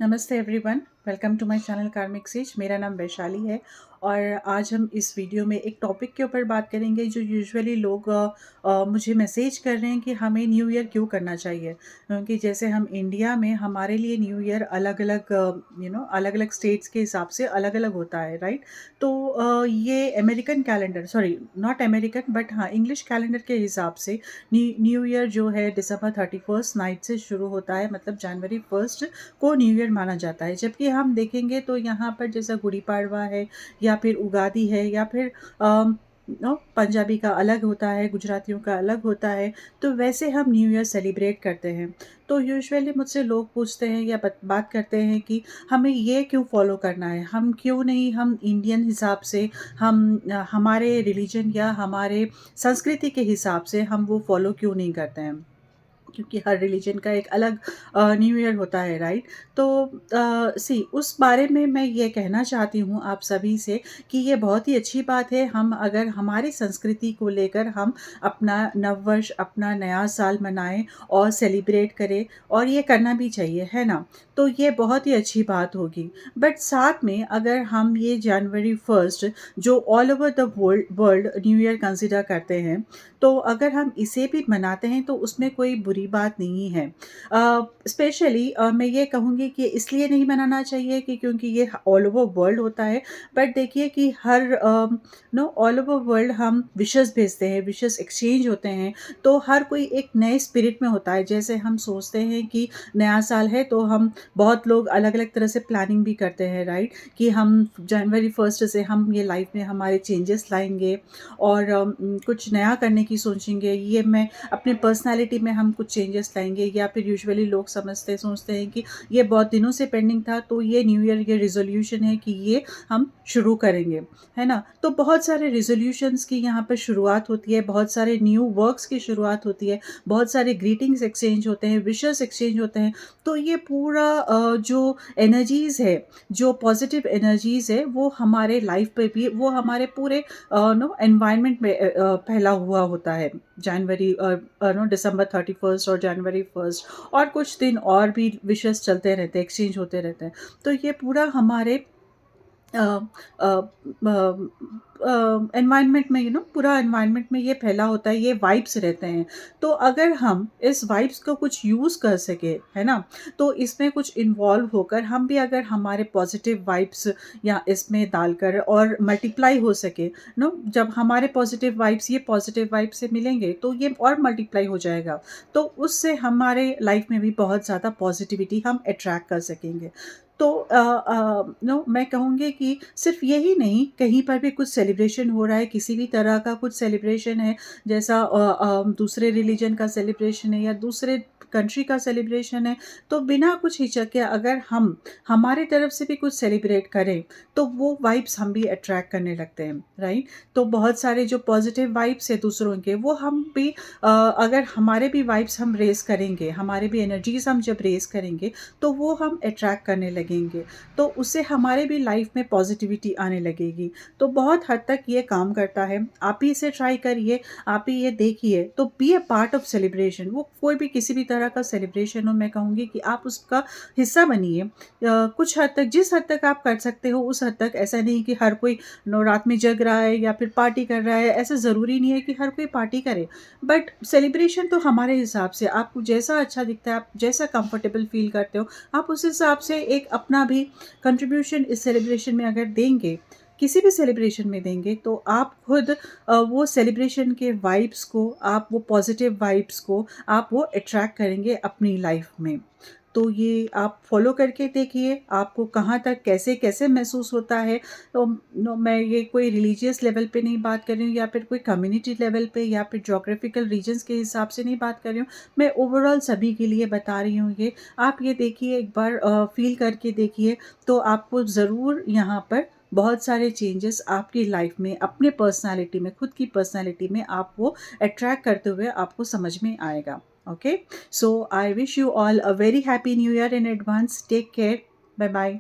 नमस्ते everyone, welcome to my channel Karmik says. मेरा नाम वैशाली है और आज हम इस वीडियो में एक टॉपिक के ऊपर बात करेंगे जो यूजुअली लोग मुझे मैसेज कर रहे हैं कि हमें न्यू ईयर क्यों करना चाहिए। क्योंकि जैसे हम इंडिया में हमारे लिए न्यू ईयर अलग अलग अलग अलग स्टेट्स के हिसाब से अलग अलग होता है, राइट। तो ये American calendar, sorry not American but हाँ इंग्लिश कैलेंडर के हिसाब से न्यू ईयर जो है दिसंबर 31 नाइट से शुरू होता है, मतलब जनवरी 1 को न्यू ईयर माना जाता है। जबकि हम देखेंगे तो यहाँ पर जैसा गुड़ी पाड़वा है या फिर उगादी है या फिर पंजाबी का अलग होता है, गुजरातियों का अलग होता है, तो वैसे हम न्यू ईयर सेलिब्रेट करते हैं। तो यूजुअली मुझसे लोग पूछते हैं या बात करते हैं कि हमें ये क्यों फॉलो करना है, हम क्यों नहीं हम इंडियन हिसाब से हम हमारे रिलीजन या हमारे संस्कृति के हिसाब से हम वो फॉलो क्यों नहीं करते हैं। क्योंकि हर रिलीजन का एक अलग न्यू ईयर होता है, राइट। तो सी उस बारे में मैं ये कहना चाहती हूँ आप सभी से कि ये बहुत ही अच्छी बात है, हम अगर हमारी संस्कृति को लेकर हम अपना नववर्ष, अपना नया साल मनाएं और सेलिब्रेट करें, और ये करना भी चाहिए, है ना। तो ये बहुत ही अच्छी बात होगी। बट साथ में अगर हम ये जनवरी 1 जो all over the world new year consider करते हैं, तो अगर हम इसे भी मनाते हैं तो उसमें कोई बुरी बात नहीं है। स्पेशली मैं ये कहूँगी कि इसलिए नहीं मनाना चाहिए कि क्योंकि ये ऑल ओवर वर्ल्ड होता है। बट देखिए कि हर नो ऑल ओवर वर्ल्ड हम विशेस भेजते हैं, विशेस एक्सचेंज होते हैं, तो हर कोई एक नए स्पिरिट में होता है। जैसे हम सोचते हैं कि नया साल है तो हम बहुत लोग अलग अलग तरह से प्लानिंग भी करते हैं, राइट। कि हम जनवरी 1 से हम ये लाइफ में हमारे चेंजेस लाएंगे और कुछ नया करने की सोचेंगे, ये मैं अपने पर्सनालिटी में हम कुछ चेंजेस लाएंगे। या फिर यूजुअली लोग सोचते हैं कि ये बहुत दिनों से पेंडिंग था, तो ये न्यू ईयर ये रिजोल्यूशन है कि ये हम शुरू करेंगे, है ना। तो बहुत सारे रिजोल्यूशंस की यहाँ पर शुरुआत होती है, बहुत सारे न्यू वर्क्स की शुरुआत होती है, बहुत सारे ग्रीटिंग्स एक्सचेंज होते हैं, विशेस एक्सचेंज होते हैं। तो ये पूरा जो एनर्जीज़ है, जो पॉजिटिव एनर्जीज़ है, वो हमारे लाइफ पे भी, वो हमारे पूरे नो एनवायरनमेंट में फैला हुआ होता है। जनवरी नो दिसंबर 31 और जनवरी 1 और कुछ दिन और भी विशेस चलते रहते हैं, एक्सचेंज होते रहते हैं। तो ये पूरा हमारे एनवायरनमेंट में पूरा एनवायरनमेंट में ये फैला होता है, ये वाइब्स रहते हैं। तो अगर हम इस वाइब्स को कुछ यूज़ कर सके, है ना, तो इसमें कुछ इन्वॉल्व होकर हम भी अगर हमारे पॉजिटिव वाइब्स या इसमें डालकर और मल्टीप्लाई हो सके, नो जब हमारे पॉजिटिव वाइब्स ये पॉजिटिव वाइब्स से मिलेंगे तो ये और मल्टीप्लाई हो जाएगा। तो उससे हमारे लाइफ में भी बहुत ज़्यादा पॉजिटिविटी हम अट्रैक्ट कर सकेंगे। तो नो मैं कहूँगी कि सिर्फ यही नहीं, कहीं पर भी कुछ सेलिब्रेशन हो रहा है, किसी भी तरह का कुछ सेलिब्रेशन है, जैसा दूसरे रिलीजन का सेलिब्रेशन है या दूसरे कंट्री का सेलिब्रेशन है, तो बिना कुछ हिचक अगर हम हमारे तरफ से भी कुछ सेलिब्रेट करें तो वो वाइब्स हम भी अट्रैक्ट करने लगते हैं, राइट। तो बहुत सारे जो पॉजिटिव वाइब्स है दूसरों के, वो हम भी अगर हमारे भी वाइब्स हम रेस करेंगे, हमारे भी एनर्जीज हम जब रेस करेंगे, तो वो हम अट्रैक्ट करने लगेंगे। तो उससे हमारे भी लाइफ में पॉजिटिविटी आने लगेगी। तो बहुत हद तक ये काम करता है। आप भी इसे ट्राई करिए, आप ही ये देखिए, तो be a part of celebration. वो कोई भी किसी भी तरह का सेलिब्रेशन हो, मैं कहूँगी कि आप उसका हिस्सा बनिए। कुछ हद तक, जिस हद तक आप कर सकते हो उस हद तक। ऐसा नहीं कि हर कोई रात में जग रहा है या फिर पार्टी कर रहा है, ऐसा ज़रूरी नहीं है कि हर कोई पार्टी करे। बट सेलिब्रेशन तो हमारे हिसाब से, आपको जैसा अच्छा दिखता है, आप जैसा कंफर्टेबल फील करते हो, आप उस हिसाब से एक अपना भी कंट्रीब्यूशन इस सेलिब्रेशन में अगर देंगे, किसी भी सेलिब्रेशन में देंगे, तो आप खुद वो सेलिब्रेशन के वाइब्स को, आप वो पॉजिटिव वाइब्स को आप वो अट्रैक्ट करेंगे अपनी लाइफ में। तो ये आप फॉलो करके देखिए, आपको कहाँ तक कैसे कैसे महसूस होता है। तो मैं ये कोई रिलीजियस लेवल पे नहीं बात कर रही हूँ या फिर कोई कम्युनिटी लेवल पे या फिर जोग्राफिकल रीजन्स के हिसाब से नहीं बात कर रही हूँ। मैं ओवरऑल सभी के लिए बता रही हूँ ये। आप ये देखिए, एक बार फील करके देखिए, तो आपको ज़रूर यहाँ पर बहुत सारे चेंजेस आपकी लाइफ में, अपने पर्सनालिटी में, खुद की पर्सनालिटी में आप वो अट्रैक्ट करते हुए आपको समझ में आएगा। Okay, so I wish you all a very happy new year in advance. Take care. Bye bye.